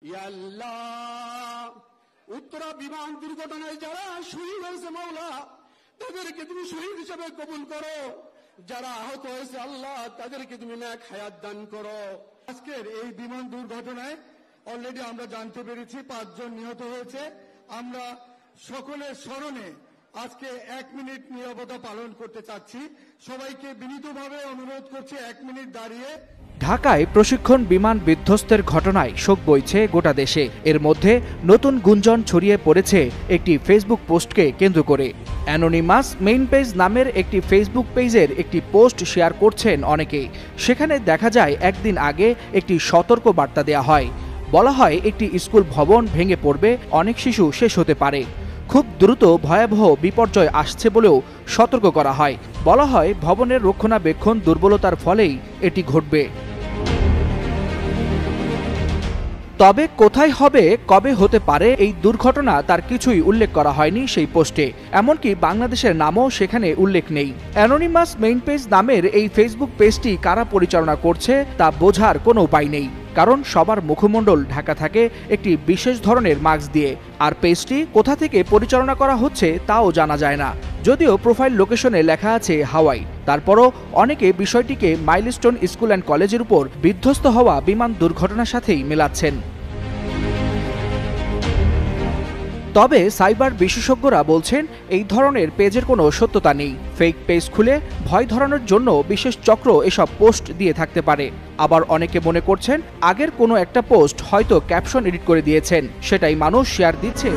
ইয়া আল্লাহ, উত্তরা বিমান দুর্ঘটনায় যারা শহীদ হয়েছে মাওলা, তাদেরকে তুমি শহীদ হিসেবে কবুল করো। যারা আহত হয়েছে আল্লাহ, তাদেরকে তুমি নেক হায়াত দান করো। আজকের এই বিমান দুর্ঘটনায় অলরেডি আমরা জানতে পেরেছি 5 জন নিহত হয়েছে। আমরা সকলের স্মরণে আজকে 1 মিনিট নীরবতা পালন করতে চাচ্ছি। সবাইকে বিনীতভাবে অনুরোধ করছি 1 মিনিট দাঁড়িয়ে। ঢাকায় প্রশিক্ষণ বিমান বিধ্বস্তের ঘটনায় শোক বইছে গোটা দেশে। এর মধ্যে নতুন গুঞ্জন ছড়িয়ে পড়েছে একটি ফেসবুক পোস্টকে কেন্দ্র করে। অ্যানোনিমাস মেইন পেজ নামের একটি ফেসবুক পেজের একটি পোস্ট শেয়ার করছেন অনেকেই। সেখানে দেখা যায় একদিন আগে একটি সতর্ক বার্তা দেওয়া হয়। বলা হয় একটি স্কুল ভবন ভেঙে পড়বে, অনেক শিশু শেষ হতে পারে। খুব দ্রুত ভয়াবহ বিপর্যয় আসছে বলেও সতর্ক করা হয়। বলা হয় ভবনের রক্ষণাবেক্ষণ দুর্বলতার ফলেই এটি ঘটবে। তবে কোথায় হবে, কবে হতে পারে এই দুর্ঘটনা তার কিছুই উল্লেখ করা হয়নি সেই পোস্টে। এমনকি বাংলাদেশের নামও সেখানে উল্লেখ নেই। অ্যানোনিমাস মেইন পেজ নামের এই ফেসবুক পেজটি কারা পরিচালনা করছে তা বোঝার কোনো উপায় নেই, কারণ সবার মুখমণ্ডল ঢাকা থাকে একটি বিশেষ ধরনের মাস্ক দিয়ে। আর পেজটি কোথা থেকে পরিচালনা করা হচ্ছে তাও জানা যায় না। যদিও প্রোফাইল লোকেশনে লেখা আছে হাওয়াই, তারপরও অনেকে বিষয়টিকে মাইলস্টোন স্কুল অ্যান্ড কলেজের উপর বিধ্বস্ত হওয়া বিমান দুর্ঘটনার সাথেই মেলাচ্ছেন। তবে সাইবার বিশেষজ্ঞরা বলছেন এই ধরনের পেজের কোনো সত্যতা নেই। ফেক পেজ খুলে ভয় ধরানোর জন্য বিশেষ চক্র এসব পোস্ট দিয়ে থাকতে পারে। আবার অনেকে মনে করছেন আগের কোনো একটা পোস্ট হয়তো ক্যাপশন এডিট করে দিয়েছেন, সেটাই মানুষ শেয়ার দিচ্ছে।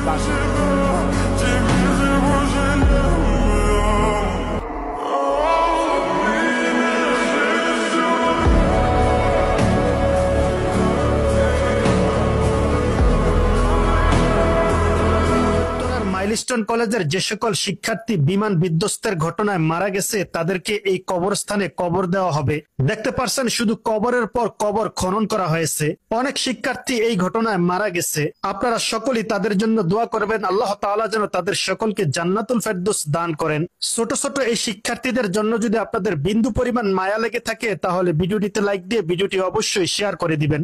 মাইলস্টোন কলেজের যে সকল শিক্ষার্থী বিমান বিধ্বস্তের ঘটনায় মারা গেছে তাদেরকে এই কবরস্থানে কবর দেওয়া হবে। দেখতে পারছেন শুধু কবরের পর কবর খনন করা হয়েছে। অনেক শিক্ষার্থী এই ঘটনায় মারা গেছে। আপনারা সকলেই তাদের জন্য দোয়া করবেন, আল্লাহ তাআলা যেন তাদের সকলকে জান্নাতুল ফেরদৌস দান করেন। ছোট ছোট এই শিক্ষার্থীদের জন্য যদি আপনাদের বিন্দু পরিমাণ মায়া লেগে থাকে তাহলে ভিডিওটিতে লাইক দিয়ে ভিডিওটি অবশ্যই শেয়ার করে দিবেন।